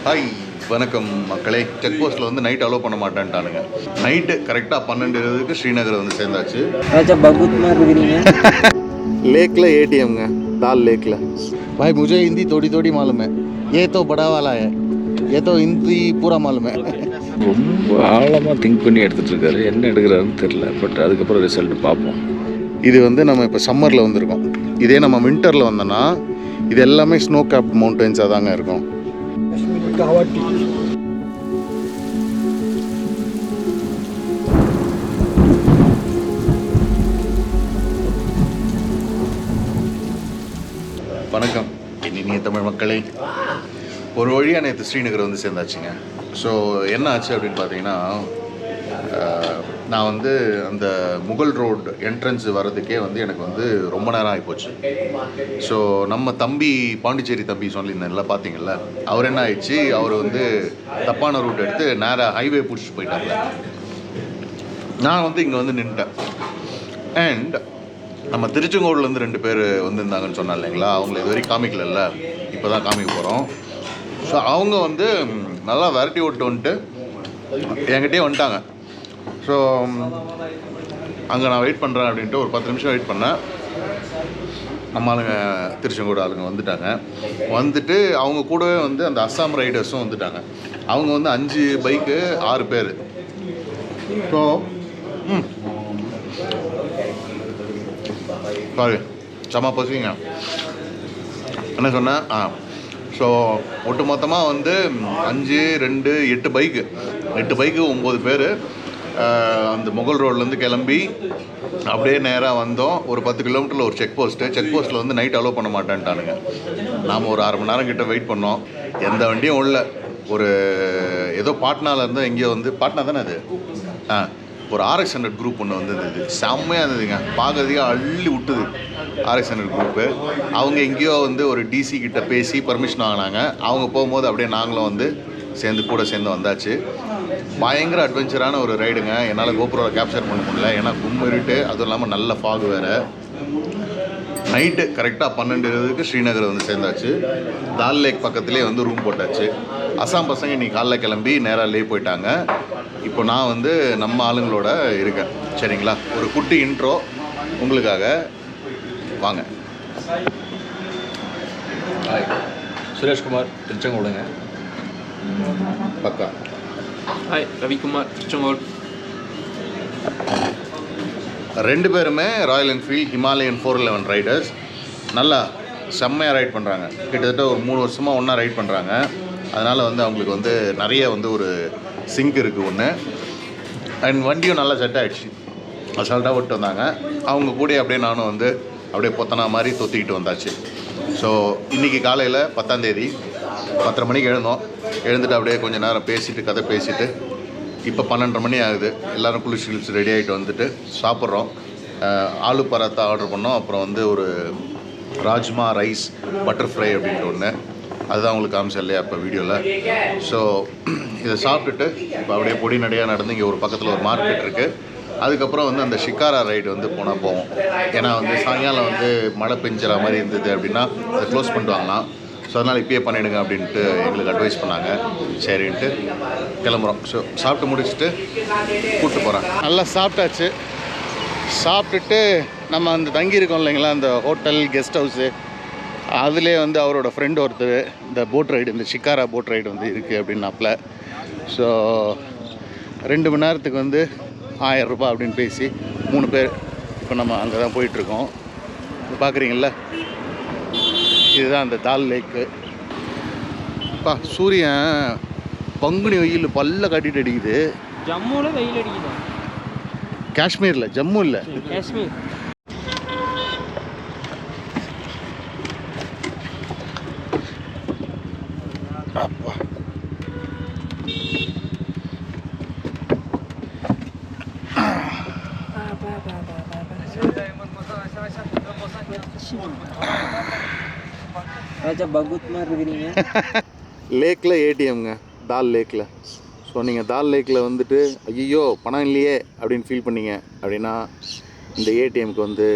Hi வணக்கம் மக்களே. Check போஸ்ட்டில் வந்து நைட் அலோவ் பண்ண மாட்டேன்ட்டானுங்க. நைட்டு கரெக்டாக 12:20 ஸ்ரீநகர் வந்து சேர்ந்தாச்சு. लेकला एटीएम का दाल लेकला भाई मुझे हिंदी थोड़ी थोड़ी मालूम है. ये तो बड़ा वाला है, ये तो हिंदी पूरा मालूम है. ரொம்ப ஆழமாக திங்க் பண்ணி எடுத்துகிட்டு இருக்காரு. என்ன எடுக்கிறாருன்னு தெரில. பட் அதுக்கப்புறம் ரிசல்ட் பார்ப்போம். இது வந்து நம்ம இப்போ சம்மரில் வந்திருக்கோம். இதே நம்ம வின்டரில் வந்தோன்னா இது எல்லாமே ஸ்னோ கேப் மவுண்டன்ஸாக தாங்க இருக்கும். வணக்கம் இனிய தமிழ் மக்களே. ஒரு வழியாக நேற்று ஸ்ரீநகர் வந்து சேர்ந்தாச்சுங்க. ஸோ என்ன ஆச்சு அப்படின்னு பார்த்தீங்கன்னா, நான் வந்து அந்த முகல் ரோடு என்ட்ரன்ஸ் வர்றதுக்கே வந்து எனக்கு வந்து ரொம்ப நேரம் ஆகிப்போச்சு. ஸோ நம்ம தம்பி பாண்டிச்சேரி தம்பி சொல்லியிருந்தேன்ல, பார்த்தீங்கல்ல, அவர் என்ன ஆயிடுச்சு, அவர் வந்து தப்பான ரூட் எடுத்து நேராக ஹைவே பிடிச்சிட்டு போயிட்டாங்க. நான் வந்து இங்கே வந்து நின்ட்டேன். அண்ட் நம்ம திருச்செங்கோடுலேருந்து 2 பேர் வந்திருந்தாங்கன்னு சொன்னா இல்லைங்களா, அவங்கள இது வரைக்கும் காமிக்கல, இப்போ தான் காமிக்க போகிறோம். ஸோ அவங்க வந்து நல்லா விரட்டி விட்டு வந்துட்டு என்கிட்டயே வந்துட்டாங்க. ஸோ அங்கே நான் வெயிட் பண்ணுறேன் அப்படின்ட்டு ஒரு 10 நிமிஷம் வெயிட் பண்ணேன். நம்ம ஆளுங்க திருச்செங்கோடு ஆளுங்க வந்துட்டாங்க. வந்துட்டு அவங்க கூடவே வந்து அந்த அஸ்ஸாம் ரைடர்ஸும் வந்துட்டாங்க. அவங்க வந்து 5 பைக்கு 6 பேர். ஸோ சாரி செம்ம பசிங்க. என்ன சொன்னேன், ஸோ ஒட்டு மொத்தமாக வந்து 5, 2, 8 பைக்கு 9 பேர் அந்த முகல் ரோட்லேருந்து கிளம்பி அப்படியே நேராக வந்தோம். ஒரு 10 கிலோமீட்டரில் ஒரு செக் போஸ்ட்டில் வந்து நைட் அலோவ் பண்ண மாட்டேன்ட்டானுங்க. நாம் ஒரு 1/2 மணி நேரம் கிட்ட வெயிட் பண்ணோம். எந்த வண்டியும் இல்லை. ஒரு ஏதோ பாட்னாவில் இருந்தால் எங்கேயோ வந்து பாட்னா தானே அது, ஒரு RX100 குரூப் ஒன்று வந்துருந்தது. செம்மையாக இருந்ததுங்க, பார்க்கறதுக்கே அள்ளி விட்டுது. RX100 குரூப்பு அவங்க எங்கேயோ வந்து ஒரு டிசி கிட்ட பேசி பர்மிஷன் வாங்கினாங்க. அவங்க போகும்போது அப்படியே நாங்களும் வந்து சேர்ந்து வந்தாச்சு. பயங்கர அட்வென்ச்சரான ஒரு ரைடுங்க. என்னால் கோபுரோவில் கேப்சர் பண்ண முடியல, ஏன்னா கும்மிருட்டு, அதுவும் இல்லாமல் நல்ல ஃபாக் வேறு. நைட்டு கரெக்டாக 12:20 ஸ்ரீநகர் வந்து சேர்ந்தாச்சு. தால் லேக் பக்கத்துலேயே வந்து ரூம் போட்டாச்சு. அசாம் பசங்க இன்றைக்கி காலைல கிளம்பி நேராக லே போயிட்டாங்க. இப்போ நான் வந்து நம்ம ஆளுங்களோட இருக்கேன். சரிங்களா, ஒரு குட்டி இன்ட்ரோ உங்களுக்காக, வாங்க. ஹாய், சுரேஷ்குமார், திருச்செங்கோடுங்க. பக்கா. ஹாய், ரவிக்குமார், திருச்செங்கோடு. 2 பேருமே ராயல் என்ஃபீல்ட் ஹிமாலயன் 411 ரைடர்ஸ். நல்லா செம்மையாக ரைட் பண்ணுறாங்க. கிட்டத்தட்ட ஒரு 3 வருஷமாக ஒன்றா ரைட் பண்ணுறாங்க. அதனால் வந்து அவங்களுக்கு வந்து நிறைய வந்து ஒரு சிங்க் இருக்குது ஒன்று. அண்ட் வண்டியும் நல்லா செட் ஆகிடுச்சு. அசால்ட்டாக விட்டு வந்தாங்க. அவங்க கூட அப்படியே நானும் வந்து அப்படியே பொத்தனா மாதிரி தொத்திக்கிட்டு வந்தாச்சு. ஸோ இன்றைக்கி காலையில் 10ஆம் தேதி 10:30 மணிக்கு எழுந்துட்டு அப்படியே கொஞ்சம் நேரம் கதை பேசிவிட்டு இப்போ 12:30 மணி ஆகுது. எல்லோரும் குளிச்சு ரெடி ஆகிட்டு வந்துட்டு சாப்பிட்றோம். ஆலு பராத்தா ஆர்டர் பண்ணோம். அப்புறம் வந்து ஒரு ராஜ்மா ரைஸ் பட்டர் ஃப்ரை அப்படின்ட்டு ஒன்று, அதுதான் உங்களுக்கு காமிச்சேன் இல்லையா இப்போ வீடியோவில். ஸோ இதை சாப்பிட்டுட்டு இப்போ அப்படியே பொடி நடையாக நடந்து இங்கே ஒரு பக்கத்தில் ஒரு மார்க்கெட் இருக்குது. அதுக்கப்புறம் வந்து அந்த ஷிக்காரா ரைடு வந்து போவோம். ஏன்னா வந்து சாயங்காலம் வந்து மழை பெஞ்சுற மாதிரி இருந்தது அப்படின்னா அதை க்ளோஸ் பண்ணிடுவாங்களாம். ஸோ அதனால் இப்பயே பண்ணிவிடுங்க அப்படின்ட்டு எங்களுக்கு அட்வைஸ் பண்ணாங்க. சரின்ட்டு கிளம்புறோம். ஸோ சாப்பிட்டு முடிச்சுட்டு கூப்பிட்டு போகிறேன். நல்லா சாப்பிட்டாச்சு. சாப்பிட்டுட்டு நம்ம அந்த தங்கியிருக்கோம் இல்லைங்களா, அந்த ஹோட்டல் கெஸ்ட் ஹவுஸு, அதிலே வந்து அவரோட ஃப்ரெண்டு ஒருத்தர் இந்த போட் ரைடு, இந்த ஷிக்காரா போட் ரைடு வந்து இருக்குது அப்படின்னாப்புல. ஸோ 2 மணி நேரத்துக்கு வந்து 1000 ரூபாய் அப்படின்னு பேசி 3 பேர் இப்போ நம்ம அங்கே தான் போயிட்டுருக்கோம். பார்க்குறீங்கள, இதுதான் அந்த தால் லேக்கு. சூரியன் பங்குனி வெயில் பல்ல காட்டிட்டு அடிக்குது. ஜம்முவில் வெயில் அடிக்குது. காஷ்மீரில், ஜம்மு இல்லை, காஷ்மீர். அப்பா லேக்கில் ஏடிஎம்ங்க, தால் லேக்கில். ஸோ நீங்கள் தால் லேக்கில் வந்துட்டு ஐயோ பணம் இல்லையே அப்படின்னு ஃபீல் பண்ணீங்க அப்படின்னா இந்த ஏடிஎம்க்கு வந்து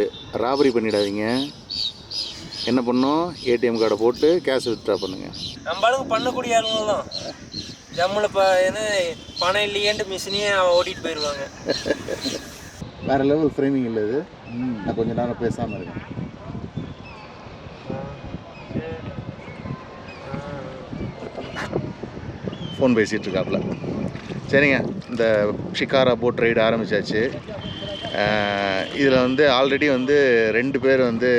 ராபரி பண்ணிடாதீங்க. என்ன பண்ணோம், ஏடிஎம் கார்டை போட்டு கேஷ் வித்ட்ரா பண்ணுங்கள். நம்ம ஆளுங்க பண்ணக்கூடிய ஆளுங்க தான். ஜம்முல என்ன பணம் இல்லையேன்ட்டு மிஷினையே ஓட்டிட்டு போயிடுவாங்க. வேற லெவல் ஃப்ரேமிங் இல்லை இது. நான் கொஞ்ச நேரம் பேசாமல் இருக்கேன். ஃபோன் பேசிகிட்டு இருக்காப்புல. சரிங்க, இந்த ஷிகாரா போட் ரைடு ஆரம்பித்தாச்சு. இதில் வந்து ஆல்ரெடி வந்து 2 பேர் வந்து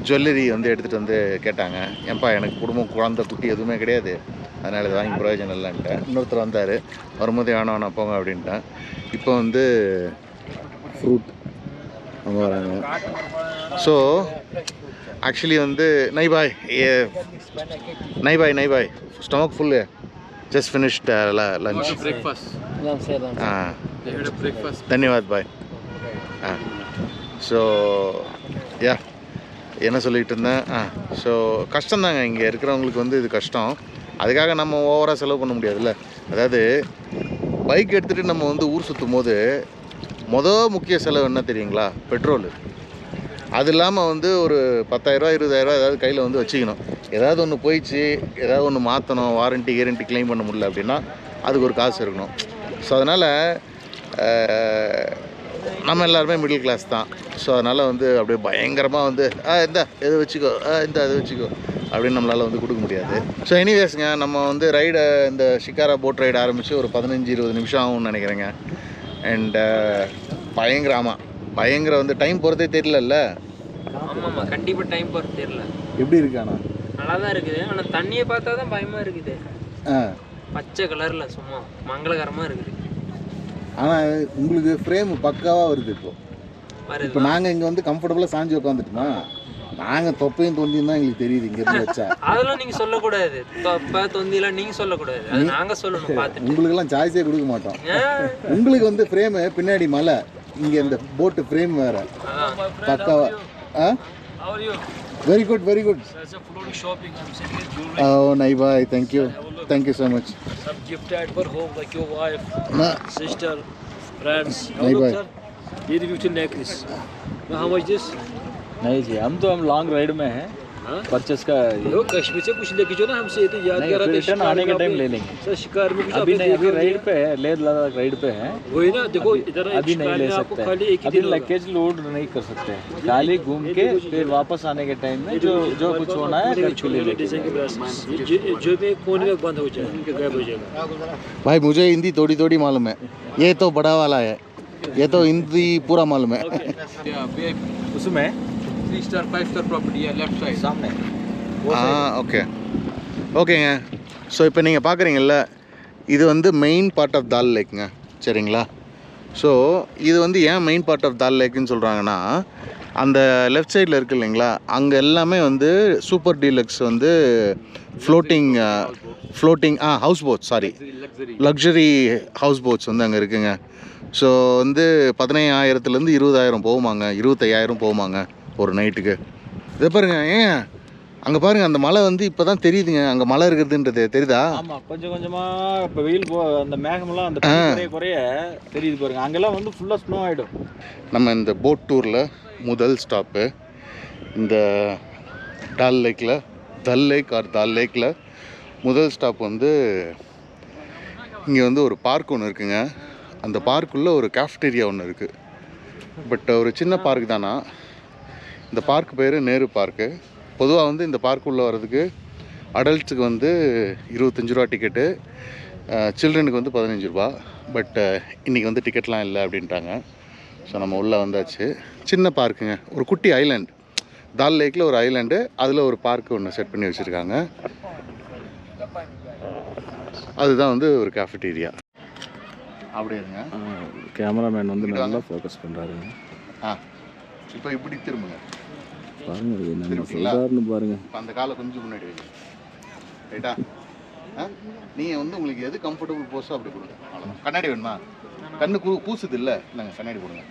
ஜுவல்லரி வந்து எடுத்துகிட்டு வந்து கேட்டாங்க. ஏன்பா எனக்கு குடும்பம் குழந்தை குட்டி எதுவுமே கிடையாது, அதனால் இது வாங்கி பிரயோஜனம் இல்லைன்ட்டேன். இன்னொருத்தர் வந்தார், வரும்போதே வேணாம் போங்க அப்படின்ட்டேன். இப்போ வந்து ஃப்ரூட் அவங்க வராங்க. ஸோ ஆக்சுவலி வந்து நைபாய் stomach full just finished lunch. தன்யவாத் பாய். ஸோ யா என்ன சொல்லிகிட்டு இருந்தேன். ஸோ கஷ்டம்தாங்க, இங்கே இருக்கிறவங்களுக்கு வந்து இது கஷ்டம். அதுக்காக நம்ம ஓவராக செலவு பண்ண முடியாதுல்ல. அதாவது பைக் எடுத்துகிட்டு நம்ம வந்து ஊர் சுற்றும் போது முக்கிய செலவு என்ன தெரியுங்களா? பெட்ரோலு. அது இல்லாமல் வந்து ஒரு 10,000 20,000 ஏதாவது கையில் வந்து வச்சுக்கணும். ஏதாவது ஒன்று போயிடுச்சு, ஏதாவது ஒன்று மாற்றணும், வாரண்ட்டி கேரண்டி கிளைம் பண்ண முடியல அப்படின்னா அதுக்கு ஒரு காசு இருக்கணும். ஸோ அதனால் நம்ம எல்லாருமே மிடில் கிளாஸ் தான். ஸோ அதனால் வந்து அப்படியே பயங்கரமாக வந்து இந்தா எது வச்சுக்கோ, அது வச்சுக்கோ அப்படின்னு நம்மளால் வந்து கொடுக்க முடியாது. ஸோ எனிவேஸ்ங்க, நம்ம வந்து ரைடை இந்த ஷிகாரா போட் ரைடு ஆரம்பித்து ஒரு 15-20 நிமிஷம் ஆகும்னு நினைக்கிறேங்க. அண்டு பயங்கர வந்து டைம் போகிறதே தெரியல. ஆமாம்மா, கண்டிப்பாக டைம் போகிறது தெரியல. எப்படி இருக்கு? ஆனால் நல்லா தான் இருக்குது. ஆனால் தண்ணியை பார்த்தா தான் பயமாக இருக்குது. பச்சை கலரில் சும்மா மங்களகரமாக இருக்குது. ஆனால் உங்களுக்கு ஃப்ரேம் பக்காவாக வருது. இப்போ நாங்கள் இங்கே வந்து கம்ஃபர்டபுளாக சாஞ்சி உட்காந்துட்டோமா, நாங்கள் தொப்பையும் தொந்தியும் தான் எங்களுக்கு தெரியுது இங்கேருந்து வச்சா. அதெல்லாம் நீங்கள் சொல்லக்கூடாது. தொப்பை தொந்தியெல்லாம் நீங்கள் சொல்லக்கூடாது, அது நாங்கள் சொல்லணும். பார்த்து உங்களுக்கெல்லாம் சாய்ஸே கொடுக்க மாட்டோம். உங்களுக்கு வந்து ஃப்ரேமு பின்னாடி மலை, இங்கே இந்த போட்டு ஃப்ரேம் வேறு பக்காவா. Very good. Oh, Naibai, thank you so much. Some gift at for home, like your wife, sister, friends. Naibai. ये review necklace. How much this? नहीं जी, हम लॉन्ग राइड में हैं. परचेस का यो कश्मीर से कुछ लेके जो ना हमसे तो याद करा दे, रिटर्न आने के टाइम ले लेंगे. सर शिकार में कुछ अभी नहीं, अभी राइड पे है, लेह लद्दाख राइड पे है. वही ना, देखो इधर अभी नहीं ले सकते, अभी लगेज लोड नहीं कर सकते. खाली घूम के फिर वापस आने के टाइम में जो कुछ होना है घर के लिए लेके. जो भी कोने में बंद हो जाए, उनके गायब हो जाएगा. भाई मुझे हिंदी थोड़ी मालूम है, ये तो बड़ा वाला है, ये तो हिंदी पूरा मालूम है. उसमें 3 star 5 star property है, left side सामने. ஓகேங்க. ஸோ இப்போ நீங்கள் பார்க்குறீங்கல்ல, இது வந்து மெயின் பார்ட் ஆஃப் தால் லேக்குங்க. சரிங்களா? ஸோ இது வந்து ஏன் மெயின் பார்ட் ஆஃப் தால் லேக்குன்னு சொல்கிறாங்கன்னா, அந்த லெஃப்ட் சைடில் இருக்குது இல்லைங்களா, அங்கே எல்லாமே வந்து சூப்பர் டீலக்ஸ் வந்து floating house bots, luxury house bots வந்து அங்கே இருக்குங்க. ஸோ வந்து 15,000 20,000 போகுமாங்க, 25,000 போகுமாங்க ஒரு நைட்டுக்கு. இதை பாருங்க, ஏன் அங்கே பாருங்கள், அந்த மலை வந்து இப்போ தான் தெரியுதுங்க, அங்கே மலை இருக்கிறதுன்றது தெரியுதா? ஆமாம், கொஞ்சமாக இப்போ வெயில் அந்த மேகமெல்லாம் அந்த குறைய தெரியுது பாருங்கள். அங்கெல்லாம் வந்து ஃபுல்லாக ஸ்னோ ஆகிடும். நம்ம இந்த போட் டூரில் முதல் ஸ்டாப்பு இந்த டால் லேக்கில் முதல் ஸ்டாப் வந்து இங்கே வந்து ஒரு பார்க் ஒன்று இருக்குங்க. அந்த பார்க்குள்ளே ஒரு கேஃப்டேரியா ஒன்று இருக்குது. பட் ஒரு சின்ன பார்க் தானா. இந்த பார்க் பேர் நேரு பார்க்கு. பொதுவாக வந்து இந்த பார்க்குள்ளே வர்றதுக்கு அடல்ட்ஸுக்கு வந்து 25 ரூபா டிக்கெட்டு, சில்ட்ரனுக்கு வந்து 15 ரூபா. பட் இன்றைக்கி வந்து டிக்கெட்லாம் இல்லை அப்படின்ட்டாங்க. ஸோ நம்ம உள்ளே வந்தாச்சு. சின்ன பார்க்குங்க, ஒரு குட்டி ஐலாண்ட், தால் லேக்கில் ஒரு ஐலாண்டு, அதில் ஒரு பார்க்கு ஒன்று செட் பண்ணி வச்சுருக்காங்க. அதுதான் வந்து ஒரு கேஃபெட்டீரியா. அப்படியேங்க கேமராமேன் வந்து நல்லா ஃபோக்கஸ் பண்ணுறாருங்க. இப்போ இப்படி திரும்புங்க பாருங்க, என்ன சொல்கிறாருன்னு பாருங்க. அந்த காலை கொஞ்சம் முன்னாடி வைங்க, ரைட்டா? நீங்கள் வந்து உங்களுக்கு எது கம்ஃபர்டபுள் போஸோ அப்படி கொடுங்க. அவ்வளோதான். கண்ணாடி வேணுமா? கண்ணு கூசுது இல்லை, நாங்கள் கண்ணாடி கொடுங்க.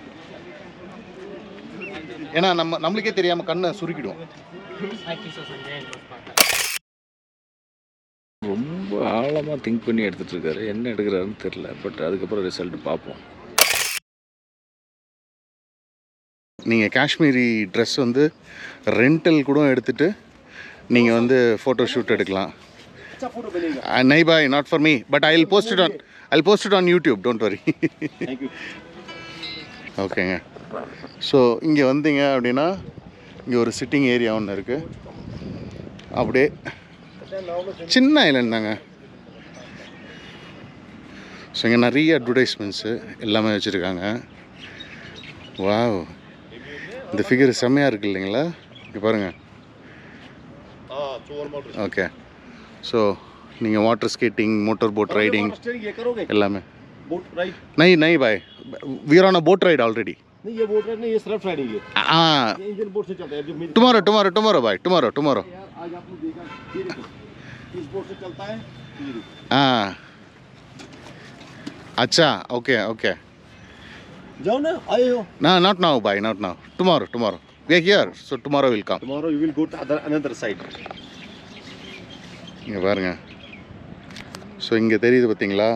ஏன்னா நம்மளுக்கே தெரியாமல் கண்ணை சுருக்கிடுவோம். ரொம்ப ஆழமாக திங்க் பண்ணி எடுத்துகிட்டு இருக்காரு, என்ன எடுக்கிறாருன்னு தெரில. பட் அதுக்கப்புறம் ரிசல்ட் பார்ப்போம். நீங்கள் காஷ்மீரி ட்ரெஸ் வந்து ரெண்டல் கூட எடுத்துகிட்டு நீங்கள் வந்து ஃபோட்டோ ஷூட் எடுக்கலாம். नहीं भाई not for me but I'll post it on YouTube, don't worry. ஓகேங்க. ஸோ இங்கே வந்தீங்க அப்படின்னா இங்கே ஒரு சிட்டிங் ஏரியா ஒன்று இருக்குது. அப்படியே சின்ன ஐலண்ட் தாங்க. ஸோ இங்கே நிறைய அட்வர்டைஸ்மெண்ட்ஸு எல்லாமே வச்சுருக்காங்க. வாவ், இந்த ஃபிகர் செம்மையாக இருக்குது இல்லைங்களா? இங்கே பாருங்கள். ஓகே, ஸோ நீங்கள் water skating, motor boat riding எல்லாமே. नहीं नहीं भाई, we are on a boat ride already. नहीं ये बोट राइड नहीं, ये सर्फ राइडिंग है. हाँ, ये इंजन बोट से चलता है. जो टुमारो भाई, टुमारो आज आपने देखा ये देखो इस बोट से चलता है. ये देखो. हाँ अच्छा, ओके जाओ ना, आए हो. No, not now भाई, not now. Tomorrow we are here, so tomorrow will come. Tomorrow you will go to another side. இங்கே பாருங்க. ஸோ இங்கே தெரியுது பார்த்தீங்களா?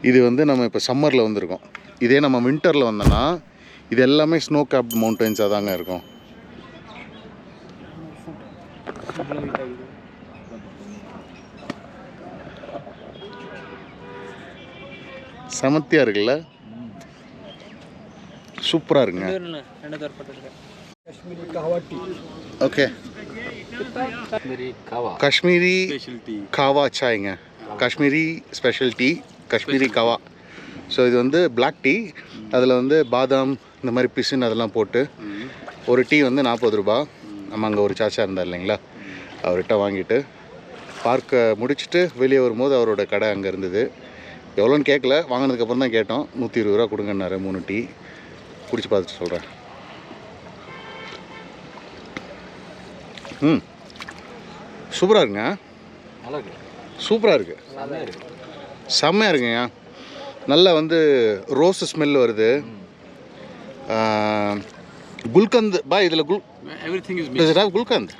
இது வந்து நம்ம இப்போ சம்மரில் வந்திருக்கோம். இதே நம்ம வின்டரில் வந்தோன்னா இது எல்லாமே ஸ்னோ கேப்ட் மவுண்டன்ஸாக தாங்க இருக்கும். சமத்தியாக இருக்குல்ல? சூப்பராக இருக்குங்க. Okay, Kashmiri kahwa சாய்ங்க. Kashmiri special tea, Kashmiri kahwa. So இது வந்து பிளாக் டீ. அதில் வந்து பாதாம் இந்த மாதிரி பிசின் அதெல்லாம் போட்டு ஒரு டீ வந்து 40 ரூபா. நம்ம அங்கே ஒரு சாச்சா இருந்தார் இல்லைங்களா, அவர்கிட்ட வாங்கிட்டு பார்க்க முடிச்சுட்டு வெளியே வரும்போது அவரோட கடை அங்கே இருந்தது. எவ்வளோன்னு கேட்கல, வாங்கினதுக்கப்புறம் தான் கேட்டோம். 120 ரூபா கொடுங்கன்னாரு 3 டீ. குடிச்சு பார்த்துட்டு சொல்கிறேன். சூப்பராக இருக்குங்க. சூப்பராக இருக்குது, செம்மையாக இருக்குங்க. நல்லா வந்து ரோஸ் ஸ்மெல் வருது. குல்கந்த் பாய், இதில் Everything is does it have gulkand?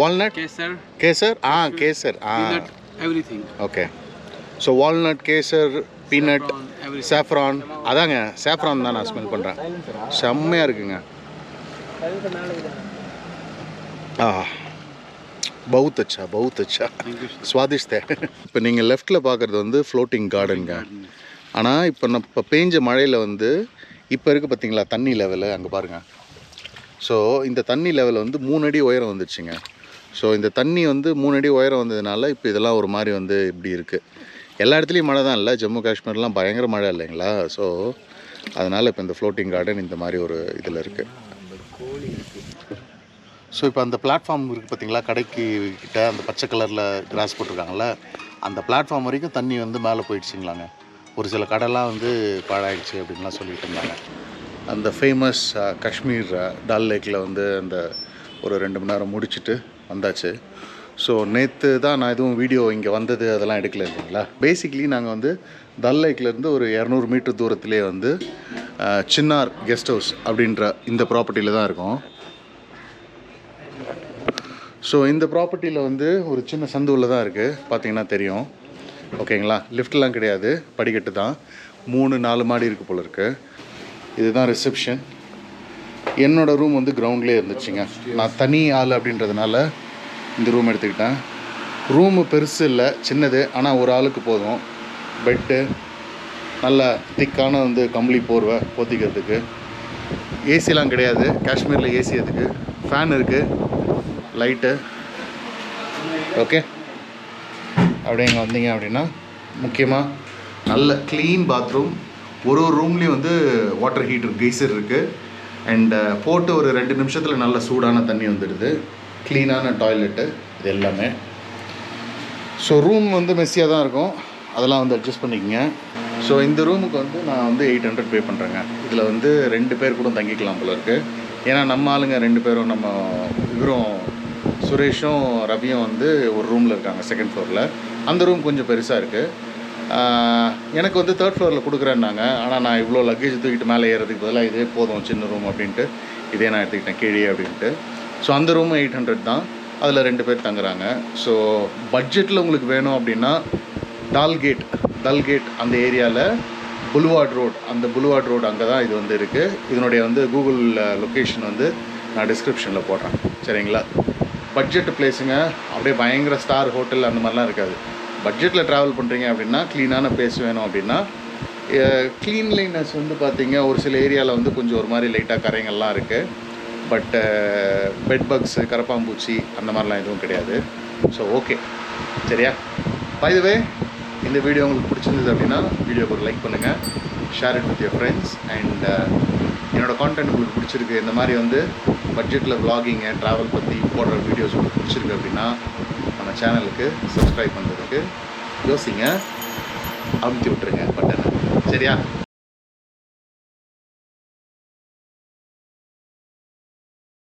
Walnut kesar, kesar. Kesar. peanut, everything. Okay. So walnut, kesar, peanut, everything. Saffron. அதாங்க சாஃப்ரான் தான் நான் ஸ்மெல் பண்ணுறேன். செம்மையாக இருக்குங்க. बहुत अच्छा स्वादिष्ट है. இப்போ நீங்கள் லெஃப்ட்டில் பார்க்குறது வந்து ஃப்ளோட்டிங் கார்டனுங்க. ஆனால் இப்போ பேஞ்ச மழையில் வந்து இப்போ இருக்குது பார்த்தீங்களா தண்ணி லெவலு, அங்கே பாருங்கள். ஸோ இந்த தண்ணி லெவல் வந்து 3 அடி உயரம் வந்துடுச்சுங்க. ஸோ இந்த தண்ணி வந்து 3 அடி உயரம் வந்ததுனால இப்போ இதெல்லாம் ஒரு மாதிரி வந்து இப்படி இருக்குது. எல்லா இடத்துலையும் மழை தான் இல்லை, ஜம்மு காஷ்மீர்லாம் பயங்கர மழை இல்லைங்களா? ஸோ அதனால் இப்போ இந்த ஃப்ளோட்டிங் கார்டன் இந்த மாதிரி ஒரு இதில் இருக்குது. ஸோ இப்போ அந்த பிளாட்ஃபார்ம் இருக்குது பார்த்தீங்களா, கடைக்கு கிட்ட அந்த பச்சை கலரில் கிராஸ் போட்டிருக்காங்கல்ல, அந்த பிளாட்ஃபார்ம் வரைக்கும் தண்ணி வந்து மேலே போயிடுச்சிங்களாங்க. ஒரு சில கடைலாம் வந்து பாழாயிடுச்சு அப்படின்லாம் சொல்லிட்டு இருந்தாங்க. அந்த ஃபேமஸ் காஷ்மீர் டால் லேக்கில் வந்து அந்த ஒரு 2 மணி நேரம் முடிச்சுட்டு வந்தாச்சு. ஸோ நேற்று தான் நான் எதுவும் வீடியோ இங்கே வந்தது அதெல்லாம் எடுக்கல இல்லைங்களா. பேசிக்லி நாங்கள் வந்து டால் லேக்லேருந்து ஒரு 200 மீட்டர் தூரத்துலேயே வந்து சின்னார் கெஸ்ட் ஹவுஸ் அப்படின்ற இந்த ப்ராப்பர்ட்டியில் தான் இருக்கோம். ஸோ இந்த ப்ராப்பர்ட்டியில் வந்து ஒரு சின்ன சந்துவில் தான் இருக்குது, பார்த்தீங்கன்னா தெரியும். ஓகேங்களா, லிஃப்ட்லாம் கிடையாது, படிக்கட்டு தான். 3-4 மாடி இருக்குது போல் இருக்குது. இதுதான் ரிசப்ஷன். என்னோடய ரூம் வந்து கிரவுண்ட்லேயே இருந்துச்சுங்க. நான் தனி ஆள் அப்படின்றதுனால இந்த ரூம் எடுத்துக்கிட்டேன். ரூமு பெருசு இல்லை, சின்னது. ஆனால் ஒரு ஆளுக்கு போதும். பெட்டு, நல்ல திக்கான வந்து கம்பளி போர்வை போத்திக்கிறதுக்கு. ஏசிலாம் கிடையாது, காஷ்மீரில் ஏசி எதுக்கு. ஃபேன் இருக்குது, லைட்டு. ஓகே, அப்படியே இங்கே வந்தீங்க அப்படின்னா முக்கியமாக நல்ல க்ளீன் பாத்ரூம். ஒரு ரூம்லேயும் வந்து வாட்டர் ஹீட்டர், கீசர் இருக்குது. அண்டு போட்டு ஒரு 2 நிமிஷத்தில் நல்ல சூடான தண்ணி வந்துடுது. க்ளீனான டாய்லெட்டு, இது எல்லாமே. ஸோ ரூம் வந்து மெஸ்ஸியாக தான் இருக்கும், அதெல்லாம் வந்து அட்ஜஸ்ட் பண்ணிக்கோங்க. ஸோ இந்த ரூமுக்கு வந்து நான் வந்து 800 பே பண்ணுறேங்க. இதில் வந்து 2 பேர் கூட தங்கிக்கலாம் போல இருக்குது. ஏன்னா நம்ம ஆளுங்க 2 பேரும், நம்ம இவரும் சுரேஷும் ரவியும் வந்து ஒரு ரூமில் இருக்காங்க, 2nd ஃப்ளோரில். அந்த ரூம் கொஞ்சம் பெருசாக இருக்குது. எனக்கு வந்து 3rd ஃப்ளோரில் கொடுக்குறேன்னாங்க. ஆனால் நான் இவ்வளோ லக்கேஜ் தூக்கிட்டு மேலே ஏறதுக்கு பதிலாக இதே போதும் சின்ன ரூம் அப்படின்ட்டு இதே நான் எடுத்துக்கிட்டேன் கீழே அப்படின்ட்டு. ஸோ அந்த ரூமும் 800 தான், அதில் 2 பேர் தங்குறாங்க. ஸோ பட்ஜெட்டில் உங்களுக்கு வேணும் அப்படின்னா டல்கேட் அந்த ஏரியாவில் புலுவார்ட் ரோட் அங்கே தான் இது வந்து இருக்குது. இதனுடைய வந்து கூகுள் லொக்கேஷன் வந்து நான் டிஸ்கிரிப்ஷனில் போடுறேன். சரிங்களா. பட்ஜெட் பிளேஸுங்க, அப்படியே பயங்கர ஸ்டார் ஹோட்டல் அந்த மாதிரிலாம் இருக்காது. பட்ஜெட்டில் ட்ராவல் பண்ணுறீங்க அப்படின்னா க்ளீனான பிளேஸ் வேணும் அப்படின்னா, க்ளீன்லினஸ் வந்து பார்த்திங்க ஒரு சில ஏரியாவில் வந்து கொஞ்சம் ஒரு மாதிரி லைட்டாக கரைங்கள்லாம் இருக்குது. பட் பெட் பக்ஸு, கரப்பாம்பூச்சி அந்த மாதிரிலாம் எதுவும் கிடையாது. ஸோ ஓகே, சரியா. பை த வே, இந்த வீடியோ உங்களுக்கு பிடிச்சிருந்தது அப்படின்னா வீடியோக்கு ஒரு லைக் பண்ணுங்கள், share it with your friends. And என்னோடய கான்டென்ட் உங்களுக்கு பிடிச்சிருக்கு, இந்த மாதிரி வந்து பட்ஜெட்டில் vlogging ட்ராவல் பற்றி போடுற வீடியோஸ் உங்களுக்கு பிடிச்சிருக்கு அப்படின்னா நம்ம சேனலுக்கு சப்ஸ்கிரைப் பண்ணுறதுக்கு யோசிங்க, அமுத்தி விட்டுருங்க பட்டனை, சரியா.